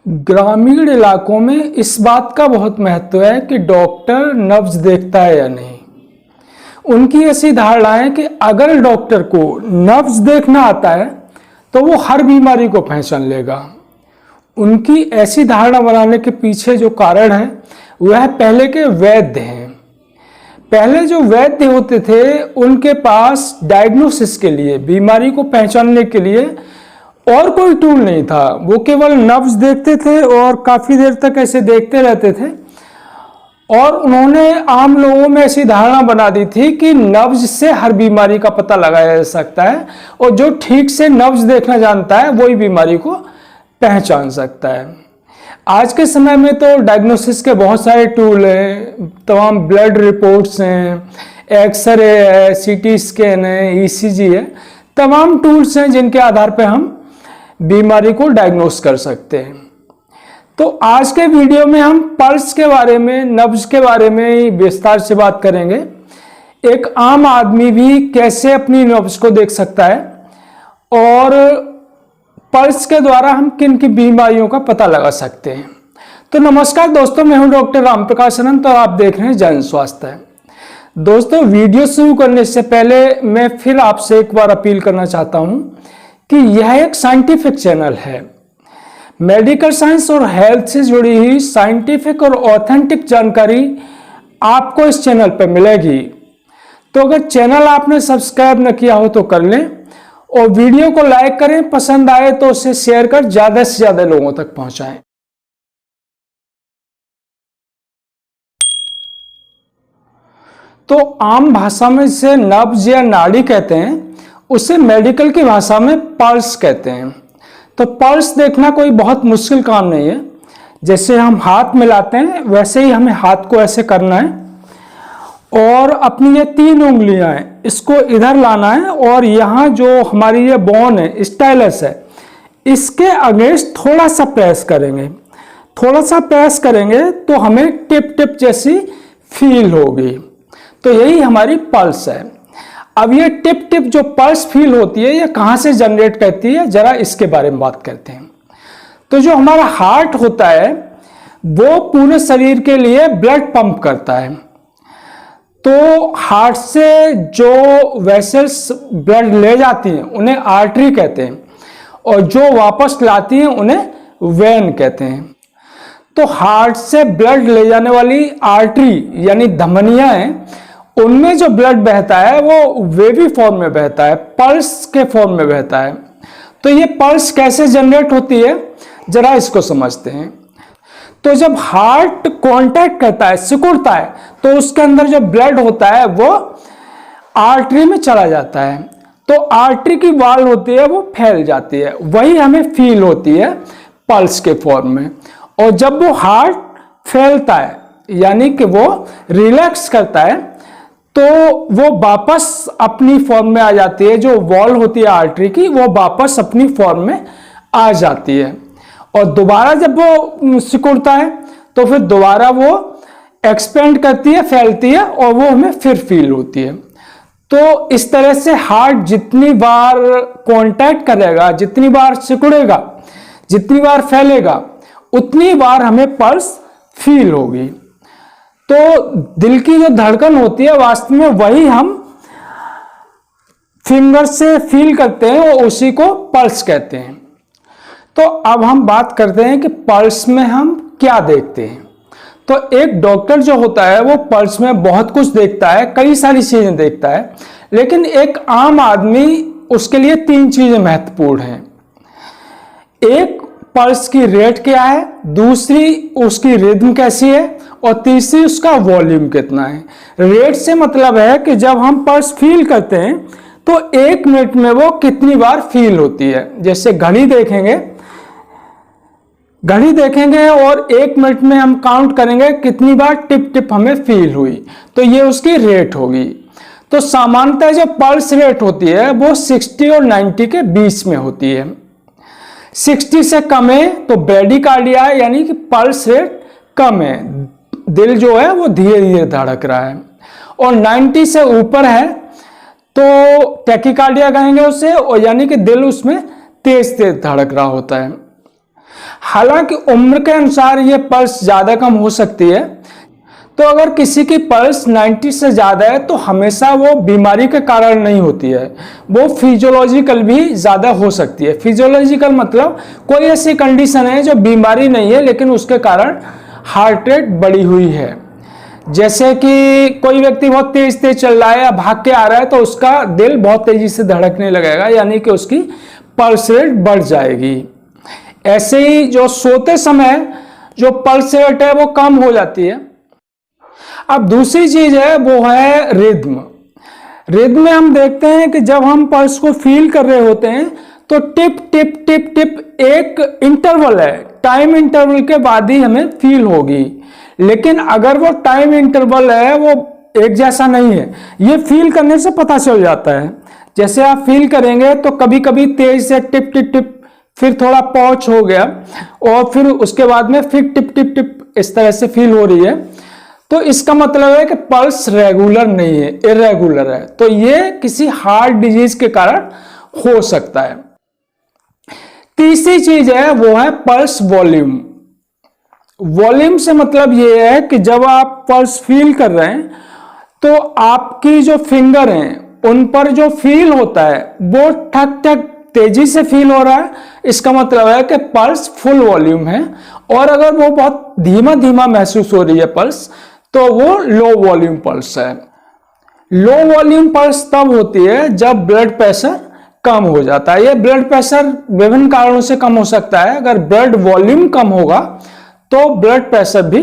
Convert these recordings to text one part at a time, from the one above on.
ग्रामीण इलाकों में इस बात का बहुत महत्व है कि डॉक्टर नब्ज देखता है या नहीं। उनकी ऐसी धारणा है कि अगर डॉक्टर को नब्ज देखना आता है तो वो हर बीमारी को पहचान लेगा। उनकी ऐसी धारणा बनाने के पीछे जो कारण है वह पहले के वैद्य हैं। पहले जो वैद्य होते थे उनके पास डायग्नोसिस के लिए, बीमारी को पहचानने के लिए और कोई टूल नहीं था। वो केवल नब्ज देखते थे और काफ़ी देर तक ऐसे देखते रहते थे। और उन्होंने आम लोगों में ऐसी धारणा बना दी थी कि नब्ज से हर बीमारी का पता लगाया जा सकता है और जो ठीक से नब्ज देखना जानता है वही बीमारी को पहचान सकता है। आज के समय में तो डायग्नोसिस के बहुत सारे टूल हैं, तमाम ब्लड रिपोर्ट्स हैं, एक्सरे है, सीटी स्कैन है, ईसीजी है, तमाम टूल्स हैं जिनके आधार पर हम बीमारी को डायग्नोस कर सकते हैं। तो आज के वीडियो में हम पल्स के बारे में, नब्ज के बारे में विस्तार से बात करेंगे। एक आम आदमी भी कैसे अपनी नब्ज को देख सकता है और पल्स के द्वारा हम किन किन बीमारियों का पता लगा सकते हैं। तो नमस्कार दोस्तों, मैं हूं डॉक्टर राम प्रकाश अनंत और आप देख रहे हैं जन स्वास्थ्य। दोस्तों, वीडियो शुरू करने से पहले मैं फिर आपसे एक बार अपील करना चाहता हूं कि यह एक साइंटिफिक चैनल है। मेडिकल साइंस और हेल्थ से जुड़ी हुई साइंटिफिक और ऑथेंटिक जानकारी आपको इस चैनल पर मिलेगी। तो अगर चैनल आपने सब्सक्राइब न किया हो तो कर लें और वीडियो को लाइक करें, पसंद आए तो उसे शेयर कर ज्यादा से ज्यादा लोगों तक पहुंचाएं। तो आम भाषा में इसे नब्ज या नाड़ी कहते हैं, उसे मेडिकल की भाषा में पल्स कहते हैं। तो पल्स देखना कोई बहुत मुश्किल काम नहीं है। जैसे हम हाथ मिलाते हैं वैसे ही हमें हाथ को ऐसे करना है और अपनी ये 3 उंगलियां हैं इसको इधर लाना है और यहाँ जो हमारी ये बोन है, स्टाइलस है, इसके अगेंस्ट थोड़ा सा प्रेस करेंगे। थोड़ा सा प्रेस करेंगे तो हमें टिप टिप जैसी फील होगी। तो यही हमारी पल्स है। अब ये टिप टिप जो पल्स फील होती है ये कहाँ से जनरेट करती है, जरा इसके बारे में बात करते हैं। तो जो हमारा हार्ट होता है वो पूरे शरीर के लिए ब्लड पंप करता है। तो हार्ट से जो वेसल्स ब्लड ले जाती हैं उन्हें आर्टरी कहते हैं और जो वापस लाती हैं उन्हें वेन कहते हैं। तो हार्ट से ब्लड ले जाने वाली आर्टरी यानी धमनियां हैं, उनमें जो ब्लड बहता है वो वेवी फॉर्म में बहता है, पल्स के फॉर्म में बहता है। तो ये पल्स कैसे जनरेट होती है जरा इसको समझते हैं। तो जब हार्ट कांटेक्ट करता है, सिकुड़ता है, तो उसके अंदर जो ब्लड होता है वो आर्टरी में चला जाता है। तो आर्टरी की वॉल होती है वो फैल जाती है, वही हमें फील होती है पल्स के फॉर्म में। और जब वो हार्ट फैलता है यानी कि वो रिलैक्स करता है तो वो वापस अपनी फॉर्म में आ जाती है। जो वॉल होती है आर्टरी की वो वापस अपनी फॉर्म में आ जाती है और दोबारा जब वो सिकुड़ता है तो फिर दोबारा वो एक्सपेंड करती है, फैलती है और वो हमें फिर फील होती है। तो इस तरह से हार्ट जितनी बार कांटेक्ट करेगा, जितनी बार सिकुड़ेगा, जितनी बार फैलेगा, उतनी बार हमें पल्स फील होगी। तो दिल की जो धड़कन होती है वास्तव में वही हम फिंगर से फील करते हैं और उसी को पल्स कहते हैं। तो अब हम बात करते हैं कि पल्स में हम क्या देखते हैं। तो एक डॉक्टर जो होता है वो पल्स में बहुत कुछ देखता है, कई सारी चीजें देखता है, लेकिन एक आम आदमी उसके लिए 3 चीजें महत्वपूर्ण हैं। एक, पल्स की रेट क्या है, दूसरी उसकी रिदम कैसी है और तीसरी उसका वॉल्यूम कितना है। रेट से मतलब है कि जब हम पल्स फील करते हैं तो 1 मिनट में वो कितनी बार फील होती है। जैसे घड़ी देखेंगे और 1 मिनट में हम काउंट करेंगे कितनी बार टिप टिप हमें फील हुई, तो ये उसकी रेट होगी। तो सामान्यतः जो पल्स रेट होती है वो 60 और 90 के बीच में होती है। 60 से कम है तो ब्रेडिकार्डिया है यानी कि पल्स रेट कम है, दिल जो है वो धीरे धीरे धड़क रहा है। और 90 से ऊपर है तो टैकीकार्डिया कहेंगे उसे, और यानी कि दिल उसमें तेज तेज धड़क रहा होता है। हालांकि उम्र के अनुसार ये पल्स ज़्यादा कम हो सकती है। तो अगर किसी की पल्स 90 से ज़्यादा है तो हमेशा वो बीमारी के कारण नहीं होती है, वो फिजियोलॉजिकल भी ज़्यादा हो सकती है। फिजियोलॉजिकल मतलब कोई ऐसी कंडीशन है जो बीमारी नहीं है लेकिन उसके कारण हार्ट रेट बढ़ी हुई है। जैसे कि कोई व्यक्ति बहुत तेज तेज चल रहा है या भाग के आ रहा है तो उसका दिल बहुत तेजी से धड़कने लगेगा, यानी कि उसकी पल्स रेट बढ़ जाएगी। ऐसे ही जो सोते समय जो पल्स रेट है वो कम हो जाती है। अब दूसरी चीज है वो है रिद्म। रिद्म में हम देखते हैं कि जब हम पल्स को फील कर रहे होते हैं तो टिप टिप टिप टिप एक इंटरवल है, टाइम इंटरवल के बाद ही हमें फील होगी। लेकिन अगर वो टाइम इंटरवल है वो एक जैसा नहीं है, ये फील करने से पता चल जाता है। जैसे आप फील करेंगे तो कभी कभी तेज से टिप टिप टिप, फिर थोड़ा पॉच हो गया और फिर उसके बाद में फिर टिप टिप टिप इस तरह से फील हो रही है, तो इसका मतलब है कि पल्स रेगुलर नहीं है, इरेगुलर है। तो ये किसी हार्ट डिजीज के कारण हो सकता है। तीसरी चीज है वो है पल्स वॉल्यूम। वॉल्यूम से मतलब ये है कि जब आप पल्स फील कर रहे हैं तो आपकी जो फिंगर हैं उन पर जो फील होता है वो ठक ठक तेजी से फील हो रहा है, इसका मतलब है कि पल्स फुल वॉल्यूम है। और अगर वो बहुत धीमा धीमा महसूस हो रही है पल्स तो वो लो वॉल्यूम पल्स है। लो वॉल्यूम पल्स तब होती है जब ब्लड प्रेशर कम हो जाता है। ये ब्लड प्रेशर विभिन्न कारणों से कम हो सकता है। अगर ब्लड वॉल्यूम कम होगा तो ब्लड प्रेशर भी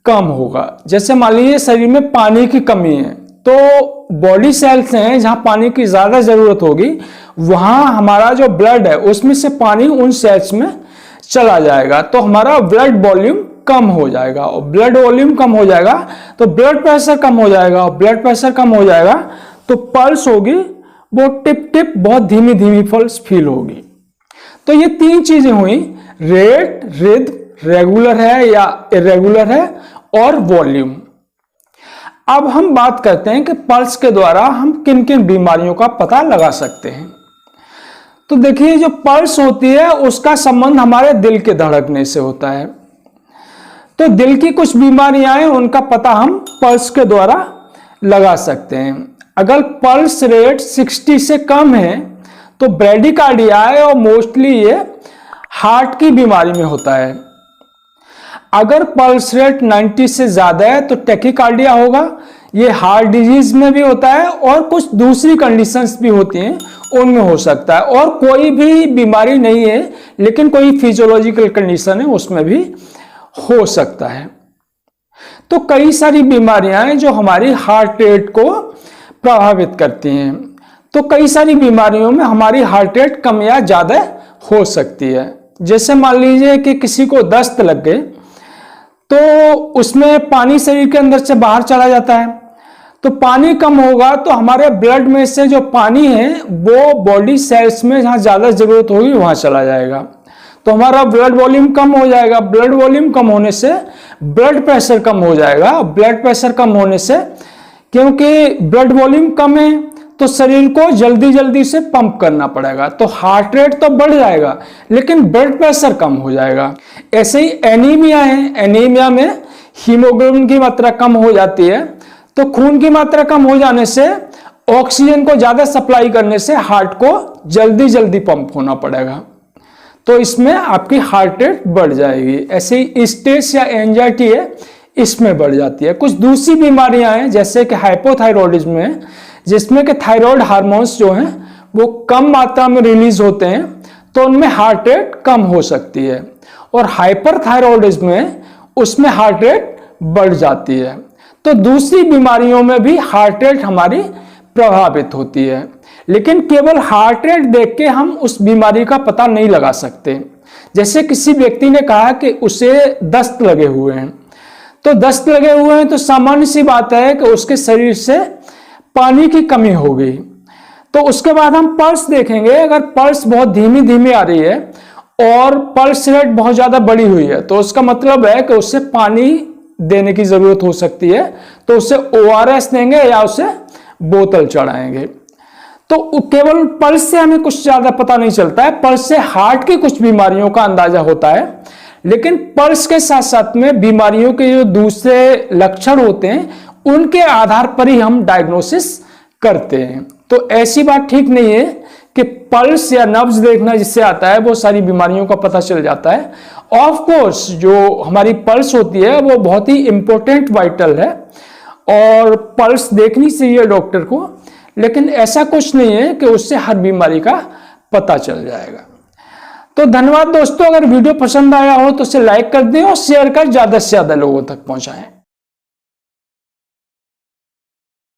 कम होगा। जैसे मान लीजिए शरीर में पानी की कमी है तो बॉडी सेल्स हैं जहां पानी की ज्यादा जरूरत होगी, वहां हमारा जो ब्लड है उसमें से पानी उन सेल्स में चला जाएगा, तो हमारा ब्लड वॉल्यूम कम हो जाएगा। और ब्लड वॉल्यूम कम हो जाएगा तो ब्लड प्रेशर कम हो जाएगा, और ब्लड प्रेशर कम हो जाएगा तो पल्स होगी वो टिप टिप बहुत धीमी धीमी पल्स फील होगी। तो ये तीन चीजें हुई, रेट, रिद्म, रेगुलर है या इरेगुलर है, और वॉल्यूम। अब हम बात करते हैं कि पल्स के द्वारा हम किन किन बीमारियों का पता लगा सकते हैं। तो देखिए, जो पल्स होती है उसका संबंध हमारे दिल के धड़कने से होता है। तो दिल की कुछ बीमारियां हैं उनका पता हम पल्स के द्वारा लगा सकते हैं। अगर पल्स रेट 60 से कम है तो ब्रैडीकार्डिया है और मोस्टली ये हार्ट की बीमारी में होता है। अगर पल्स रेट 90 से ज्यादा है तो टैकीकार्डिया होगा, ये हार्ट डिजीज में भी होता है और कुछ दूसरी कंडीशंस भी होती हैं उनमें हो सकता है। और कोई भी बीमारी नहीं है लेकिन कोई फिजियोलॉजिकल कंडीशन है उसमें भी हो सकता है। तो कई सारी बीमारियां हैं जो हमारी हार्ट रेट को प्रभावित करती हैं। तो कई सारी बीमारियों में हमारी हार्ट रेट कम या ज्यादा हो सकती है। जैसे मान लीजिए कि किसी को दस्त लग गए तो उसमें पानी शरीर के अंदर से बाहर चला जाता है, तो पानी कम होगा तो हमारे ब्लड में से जो पानी है वो बॉडी सेल्स में जहां ज्यादा जरूरत होगी वहां चला जाएगा, तो हमारा ब्लड वॉल्यूम कम हो जाएगा। ब्लड वॉल्यूम कम होने से ब्लड प्रेशर कम हो जाएगा। ब्लड प्रेशर कम होने से, क्योंकि ब्लड वॉल्यूम कम है तो शरीर को जल्दी जल्दी से पंप करना पड़ेगा, तो हार्ट रेट तो बढ़ जाएगा लेकिन ब्लड प्रेशर कम हो जाएगा। ऐसे ही एनीमिया है, एनीमिया में हीमोग्लोबिन की मात्रा कम हो जाती है, तो खून की मात्रा कम हो जाने से ऑक्सीजन को ज्यादा सप्लाई करने से हार्ट को जल्दी जल्दी पंप होना पड़ेगा, तो इसमें आपकी हार्ट रेट बढ़ जाएगी। ऐसे ही स्ट्रेस या एंजाइटी है, इसमें बढ़ जाती है। कुछ दूसरी बीमारियां हैं जैसे कि हाइपोथायरॉयडिज्म है, जिसमें कि थायराइड हार्मोन्स जो हैं वो कम मात्रा में रिलीज होते हैं, तो उनमें हार्ट रेट कम हो सकती है। और हाइपरथायरॉयडिज्म में उसमें हार्ट रेट बढ़ जाती है। तो दूसरी बीमारियों में भी हार्ट रेट हमारी प्रभावित होती है, लेकिन केवल हार्ट रेट देख के हम उस बीमारी का पता नहीं लगा सकते। जैसे किसी व्यक्ति ने कहा कि उसे दस्त लगे हुए हैं, तो दस्त लगे हुए हैं तो सामान्य सी बात है कि उसके शरीर से पानी की कमी होगी, तो उसके बाद हम पल्स देखेंगे। अगर पल्स बहुत धीमी धीमी आ रही है और पल्स रेट बहुत ज्यादा बढ़ी हुई है तो उसका मतलब है कि उससे पानी देने की जरूरत हो सकती है, तो उसे ORS देंगे या उसे बोतल चढ़ाएंगे। तो केवल पल्स से हमें कुछ ज्यादा पता नहीं चलता है, पल्स से हार्ट की कुछ बीमारियों का अंदाजा होता है, लेकिन पल्स के साथ साथ में बीमारियों के जो दूसरे लक्षण होते हैं उनके आधार पर ही हम डायग्नोसिस करते हैं। तो ऐसी बात ठीक नहीं है कि पल्स या नब्ज देखना जिससे आता है वो सारी बीमारियों का पता चल जाता है। ऑफ कोर्स जो हमारी पल्स होती है वो बहुत ही इंपॉर्टेंट वाइटल है और पल्स देखनी चाहिए डॉक्टर को, लेकिन ऐसा कुछ नहीं है कि उससे हर बीमारी का पता चल जाएगा। तो धन्यवाद दोस्तों, अगर वीडियो पसंद आया हो तो उसे लाइक कर दें और शेयर कर ज्यादा से ज्यादा लोगों तक पहुंचाएं।